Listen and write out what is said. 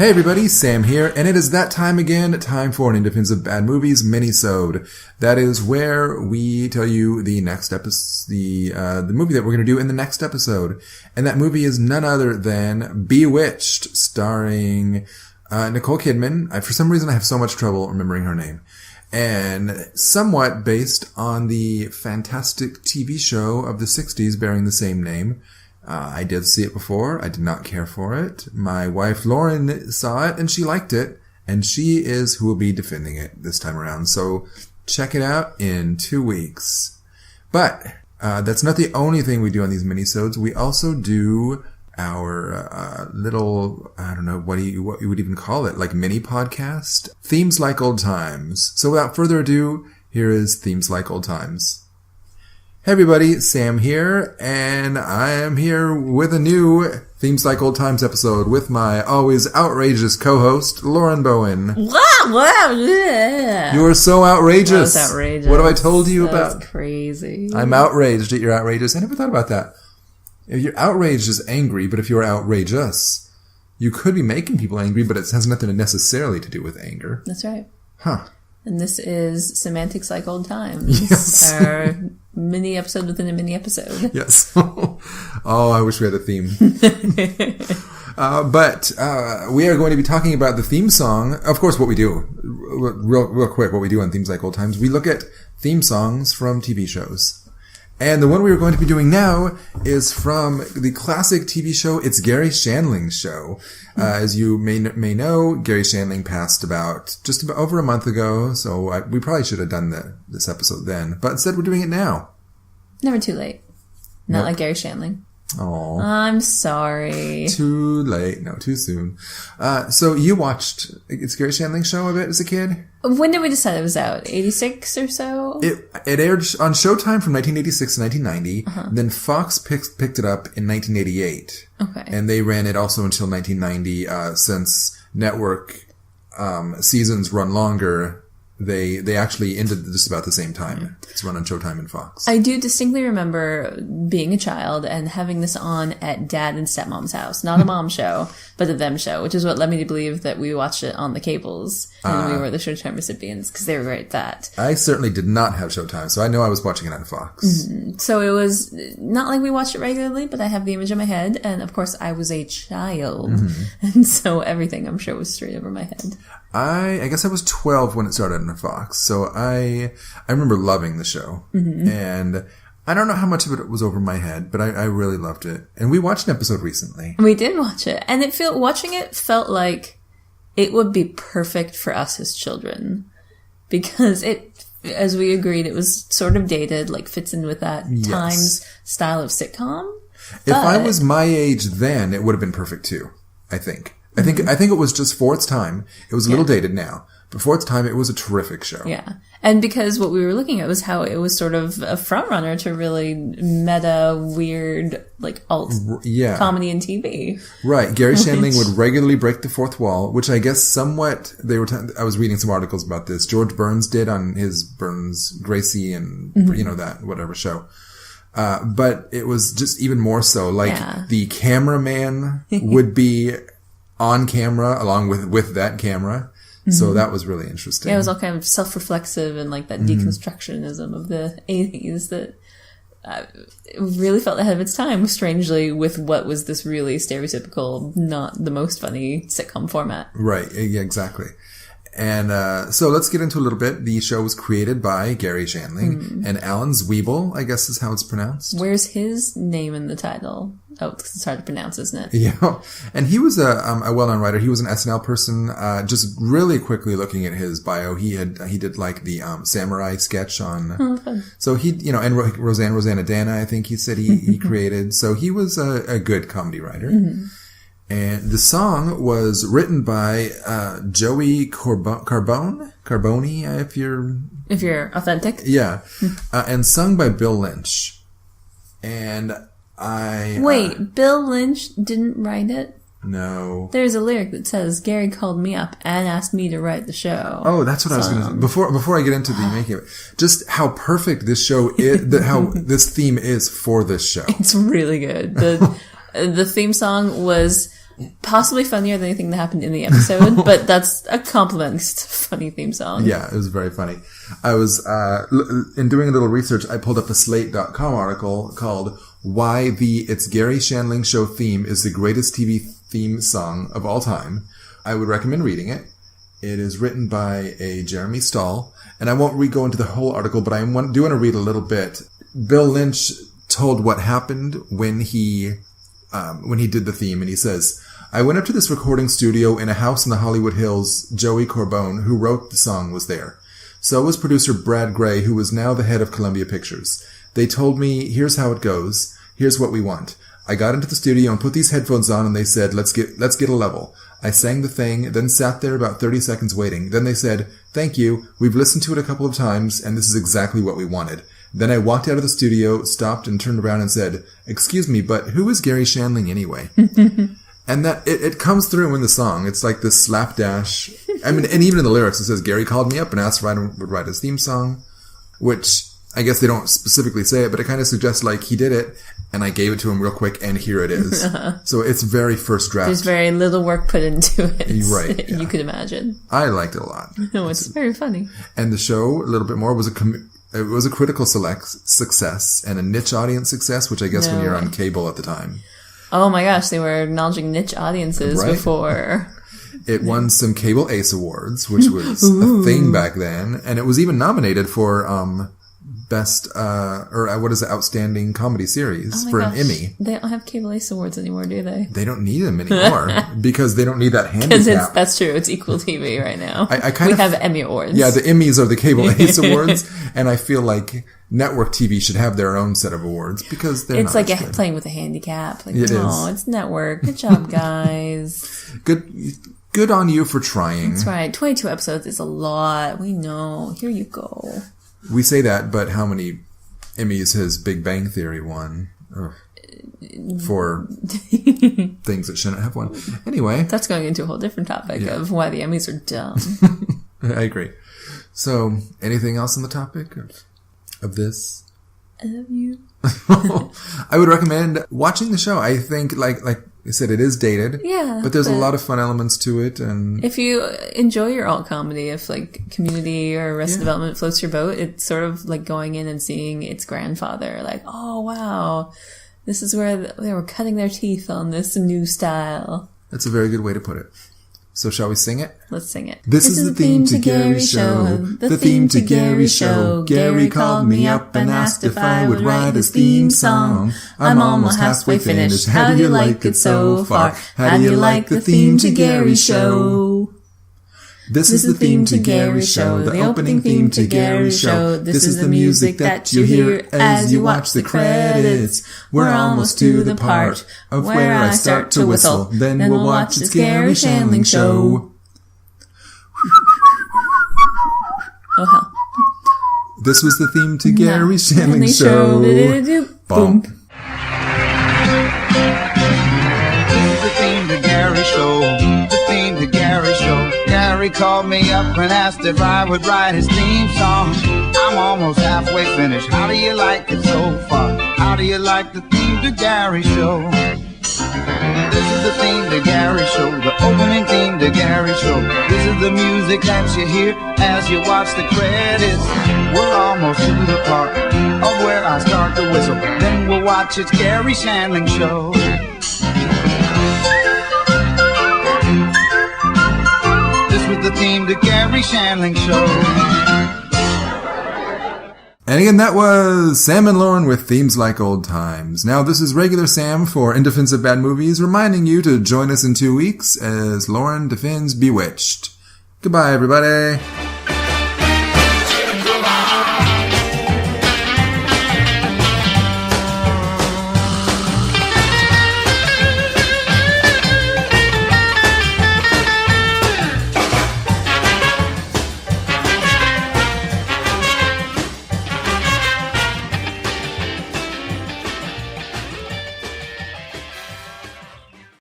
Hey everybody, Sam here, and it is that time again, time for an In Defense of Bad Movies Minisode. That is where we tell you the next episode, the movie that we're going to do in the next episode. And that movie is none other than Bewitched, starring Nicole Kidman. For some reason I have so much trouble remembering her name. And somewhat based on the fantastic TV show of the 60s bearing the same name. I did see it before. I did not care for it. My wife Loren saw it and she liked it. And she is who will be defending it this time around. So check it out in 2 weeks. But that's not the only thing we do on these minisodes. We also do our little, I don't know, what you would even call it, like mini podcast. Themes Like Old Times. So without further ado, here is Themes Like Old Times. Hey everybody, Sam here, and I am here with a new Themes Like Old Times episode with my always outrageous co-host, Lauren Bowen. Wow, yeah. You are so outrageous. That was outrageous. What have I told you about? That's crazy. I'm outraged at your outrageous. I never thought about that. If you're outraged is angry, but if you're outrageous, you could be making people angry, but it has nothing necessarily to do with anger. That's right. Huh. And this is Semantics Like Old Times. Yes. Our mini episode within a mini episode. Yes. Oh, I wish we had a theme. But we are going to be talking about the theme song. Of course, what we do, real quick, what we do on Themes Like Old Times, we look at theme songs from TV shows. And the one we are going to be doing now is from the classic TV show, It's Garry Shandling's Show. As you may know, Garry Shandling passed just about over a month ago, so we probably should have done this episode then. But instead, we're doing it now. Never too late. Not like Garry Shandling. Oh, I'm sorry. Too late. No, too soon. So you watched It's Garry Shandling's Show a bit as a kid? When did we decide it was out? 86 or so? It aired on Showtime from 1986 to 1990. Then Fox picked it up in 1988. Okay. And they ran it also until 1990. Since network seasons run longer, they actually ended just about the same time. It's run on Showtime and Fox. I do distinctly remember being a child and having this on at Dad and Stepmom's house. Not a mom show, but a them show, which is what led me to believe that we watched it on the cables and we were the Showtime recipients because they were great at that. I certainly did not have Showtime, so I know I was watching it on Fox. Mm-hmm. So it was not like we watched it regularly, but I have the image in my head. And of course, I was a child. And so everything, I'm sure, was straight over my head. I guess I was 12 when it started on Fox, so I remember loving the show. And I don't know how much of it was over my head, but I really loved it. And we watched an episode recently. We did watch it. And watching it felt like it would be perfect for us as children. Because as we agreed, it was sort of dated, like fits in with that Times style of sitcom. If I was my age then, it would have been perfect too, I think. I think it was just for its time. It was a little dated now. But for its time, it was a terrific show. Yeah. And because what we were looking at was how it was sort of a front runner to really meta, weird, like alt comedy and TV. Right. Gary Shandling would regularly break the fourth wall, which I guess somewhat I was reading some articles about this. George Burns did on his Burns Gracie and that whatever show. But it was just even more so like the cameraman would be on camera along with that camera. So that was really interesting. Yeah, it was all kind of self-reflexive and like that deconstructionism of the 80s that really felt ahead of its time, strangely, with what was this really stereotypical, not the most funny sitcom format. Right, yeah, exactly. And so let's get into a little bit. The show was created by Garry Shandling and Alan Zwiebel, I guess is how it's pronounced. Where's his name in the title? Oh, it's hard to pronounce, isn't it? Yeah. And he was a well-known writer. He was an SNL person. Just really quickly looking at his bio, he did like the samurai sketch on. So he, and Rosanna I think he said he created. So he was a good comedy writer. And the song was written by Joey Carbone, if you're authentic. Yeah. And sung by Bill Lynch. And Wait, Bill Lynch didn't write it? No. There's a lyric that says, Gary called me up and asked me to write the show. Oh, that's what I was going to say. Before I get into the making of it, just how perfect this show is, how this theme is for this show. It's really good. The theme song was possibly funnier than anything that happened in the episode, but that's a complex funny theme song. Yeah, it was very funny. I was, in doing a little research, I pulled up a Slate.com article called Why the It's Garry Shandling Show Theme is the Greatest TV Theme Song of All Time. I would recommend reading it. It is written by a Jeremy Stahl, and I won't go into the whole article, but I do want to read a little bit. Bill Lynch told what happened when he did the theme, and he says, I went up to this recording studio in a house in the Hollywood Hills. Joey Corbone, who wrote the song, was there. So was producer Brad Gray, who was now the head of Columbia Pictures. They told me, here's how it goes. Here's what we want. I got into the studio and put these headphones on, and they said, let's get a level. I sang the thing, then sat there about 30 seconds waiting. Then they said, thank you. We've listened to it a couple of times, and this is exactly what we wanted. Then I walked out of the studio, stopped, and turned around and said, excuse me, but who is Garry Shandling anyway? And that it comes through in the song. It's like this slapdash. I mean, and even in the lyrics, it says, Garry called me up and asked if I would write his theme song, which I guess they don't specifically say it, but it kind of suggests like he did it, and I gave it to him real quick, and here it is. So it's very first draft. There's very little work put into it. Right. Yeah. You could imagine. I liked it a lot. No, it's very funny. And the show, a little bit more, was it was a critical success and a niche audience success, which I guess when you're on cable at the time. Oh my gosh, they were acknowledging niche audiences before. It won some Cable Ace Awards, which was a thing back then, and it was even nominated for best outstanding comedy series for an Emmy. They don't have Cable Ace Awards anymore, do they? They don't need them anymore because they don't need that handicap. That's true. It's equal TV right now. We have Emmy Awards. Yeah, the Emmys are the Cable Ace Awards, and I feel like network TV should have their own set of awards because they're it's not like good. Playing with a handicap. Like, it no, is. It's network. Good job, guys. Good on you for trying. That's right. 22 episodes is a lot. We know. Here you go. We say that, but how many Emmys has Big Bang Theory won? For things that shouldn't have won. Anyway. That's going into a whole different topic of why the Emmys are dumb. I agree. So, anything else on the topic of this? I love you. I would recommend watching the show. I think, like I said, it is dated. Yeah. But there's a lot of fun elements to it. And if you enjoy your alt comedy, if like Community or Arrested Development floats your boat, it's sort of like going in and seeing its grandfather. Like, oh, wow. This is where they were cutting their teeth on this new style. That's a very good way to put it. So shall we sing it? Let's sing it. This is the theme to Garry Show. The theme to Garry Show. Garry called me up and asked if I would write his theme song. I'm almost halfway finished. How do you like it so far? How do you like the theme to Garry Show? This is the theme to Garry Show. The opening theme to Garry Show. This is the music that you hear as you watch the credits. We're almost to the part of where I start to whistle. Then we'll watch It's Garry Shandling Show. Oh, hell. This was the theme to Garry Shandling Show. Boom. This is the theme to Garry Show. The theme to Garry Show. Garry called me up and asked if I would write his theme song. I'm almost halfway finished. How do you like it so far? How do you like the theme to Garry Show? This is the theme to Garry Show, the opening theme to Garry Show. This is the music that you hear as you watch the credits. We're almost to the part of where I start to whistle. Then we'll watch It's Garry Shandling Show. This was the theme to Garry Shandling Show. And again, that was Sam and Loren with Themes Like Old Times. Now, this is regular Sam for In Defense of Bad Movies, reminding you to join us in 2 weeks as Loren defends Bewitched. Goodbye, everybody.